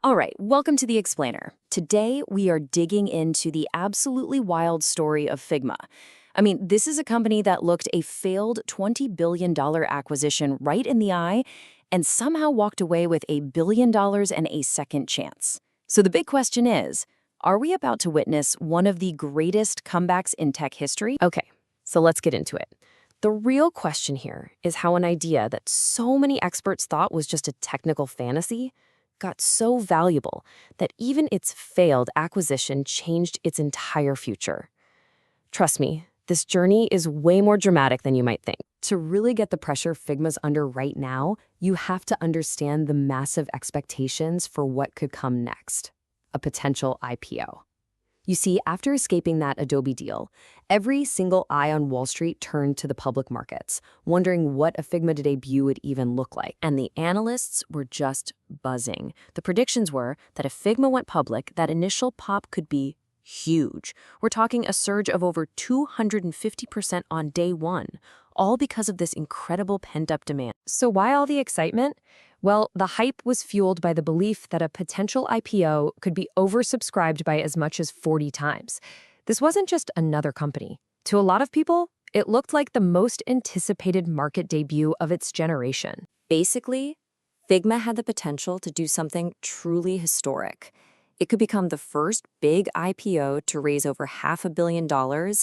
All right, welcome to The Explainer. Today, we are digging into the absolutely wild story of Figma. I mean, this is a company that looked a failed $20 billion acquisition right in the eye and somehow walked away with $1 billion and a second chance. So the big question is, are we about to witness one of the greatest comebacks in tech history? Okay, so let's get into it. The real question here is how an idea that so many experts thought was just a technical fantasy got so valuable that even its failed acquisition changed its entire future. Trust me, this journey is way more dramatic than you might think. To really get the pressure Figma's under right now, you have to understand the massive expectations for what could come next, a potential IPO. You see, after escaping that Adobe deal, every single eye on Wall Street turned to the public markets, wondering what a Figma debut would even look like. And the analysts were just buzzing. The predictions were that if Figma went public, that initial pop could be huge. We're talking a surge of over 250% on day one, all because of this incredible pent-up demand. So why all the excitement? Well, the hype was fueled by the belief that a potential IPO could be oversubscribed by as much as 40 times. This wasn't just another company. To a lot of people, it looked like the most anticipated market debut of its generation. Basically, Figma had the potential to do something truly historic. It could become the first big IPO to raise over $500 million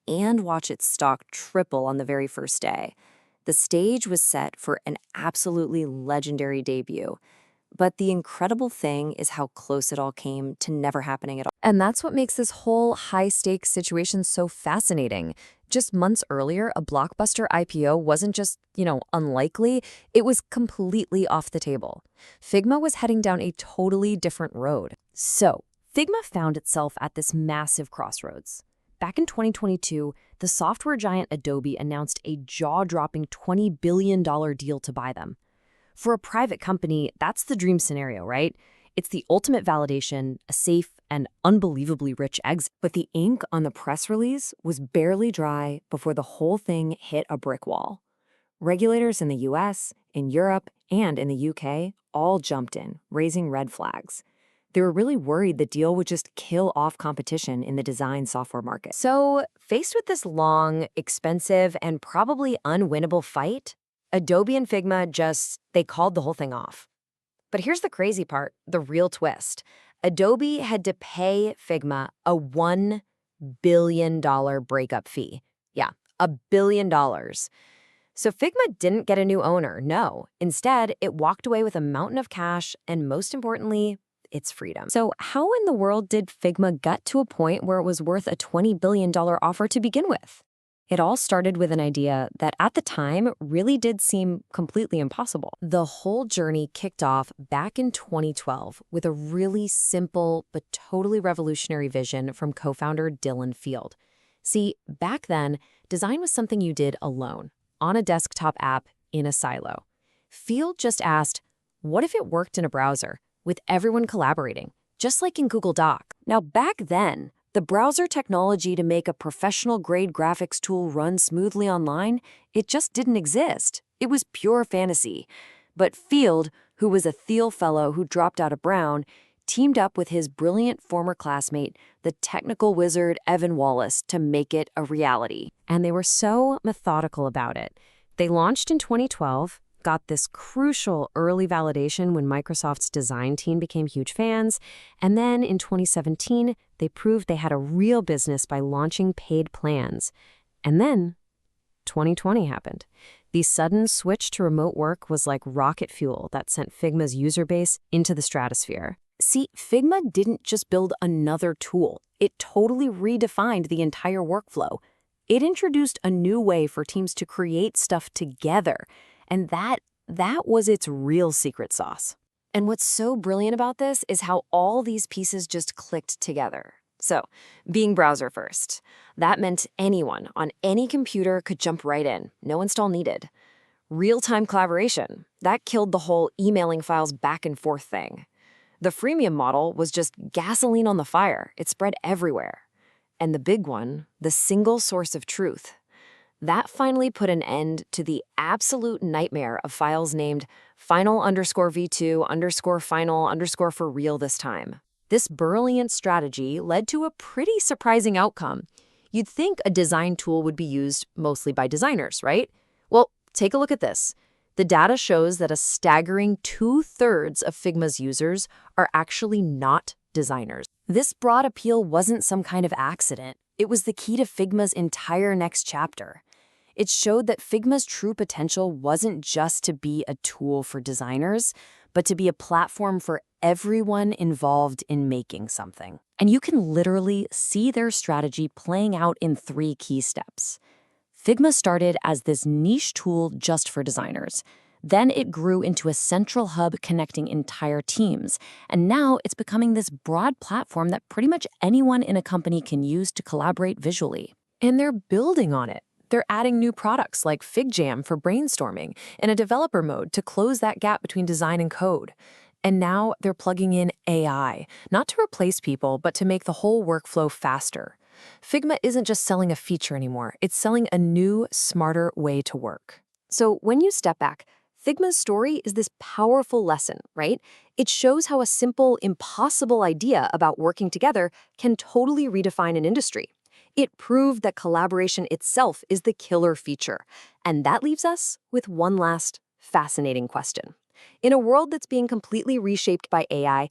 and watch its stock triple on the very first day. The stage was set for an absolutely legendary debut. But the incredible thing is how close it all came to never happening at all. And that's what makes this whole high-stakes situation so fascinating. Just months earlier, a blockbuster IPO wasn't just, unlikely, it was completely off the table. Figma was heading down a totally different road. So, Figma found itself at this massive crossroads. Back in 2022, the software giant Adobe announced a jaw-dropping $20 billion deal to buy them. For a private company, that's the dream scenario, right? It's the ultimate validation, a safe and unbelievably rich exit. But the ink on the press release was barely dry before the whole thing hit a brick wall. Regulators in the US, in Europe, and in the UK all jumped in, raising red flags. They were really worried the deal would just kill off competition in the design software market. So, faced with this long, expensive, and probably unwinnable fight, Adobe and Figma they called the whole thing off. But here's the crazy part, the real twist. Adobe had to pay Figma a $1 billion breakup fee. Yeah, $1 billion. So Figma didn't get a new owner, no. Instead, it walked away with a mountain of cash and, most importantly, its freedom. So how in the world did Figma get to a point where it was worth a $20 billion offer to begin with? It all started with an idea that at the time really did seem completely impossible. The whole journey kicked off back in 2012 with a really simple but totally revolutionary vision from co-founder Dylan Field. See, back then, design was something you did alone, on a desktop app, in a silo. Field just asked, what if it worked in a browser, with everyone collaborating, just like in Google Doc? Now, back then, the browser technology to make a professional-grade graphics tool run smoothly online, it just didn't exist. It was pure fantasy. But Field, who was a Thiel fellow who dropped out of Brown, teamed up with his brilliant former classmate, the technical wizard Evan Wallace, to make it a reality. And they were so methodical about it. They launched in 2012, got this crucial early validation when Microsoft's design team became huge fans, and then in 2017, they proved they had a real business by launching paid plans. And then 2020 happened. The sudden switch to remote work was like rocket fuel that sent Figma's user base into the stratosphere. See, Figma didn't just build another tool. It totally redefined the entire workflow. It introduced a new way for teams to create stuff together. And that was its real secret sauce. And what's so brilliant about this is how all these pieces just clicked together. So, being browser first. That meant anyone on any computer could jump right in, no install needed. Real-time collaboration. That killed the whole emailing files back and forth thing. The freemium model was just gasoline on the fire. It spread everywhere. And the big one, the single source of truth. That finally put an end to the absolute nightmare of files named final_v2_final_ for real this time. This brilliant strategy led to a pretty surprising outcome. You'd think a design tool would be used mostly by designers, right? Well, take a look at this. The data shows that a staggering 2/3 of Figma's users are actually not designers. This broad appeal wasn't some kind of accident. It was the key to Figma's entire next chapter. It showed that Figma's true potential wasn't just to be a tool for designers, but to be a platform for everyone involved in making something. And you can literally see their strategy playing out in 3 key steps. Figma started as this niche tool just for designers. Then it grew into a central hub connecting entire teams. And now it's becoming this broad platform that pretty much anyone in a company can use to collaborate visually. And they're building on it. They're adding new products like FigJam for brainstorming and a developer mode to close that gap between design and code. And now they're plugging in AI, not to replace people, but to make the whole workflow faster. Figma isn't just selling a feature anymore, it's selling a new, smarter way to work. So when you step back, Figma's story is this powerful lesson, right? It shows how a simple, impossible idea about working together can totally redefine an industry. It proved that collaboration itself is the killer feature. And that leaves us with one last fascinating question. In a world that's being completely reshaped by AI,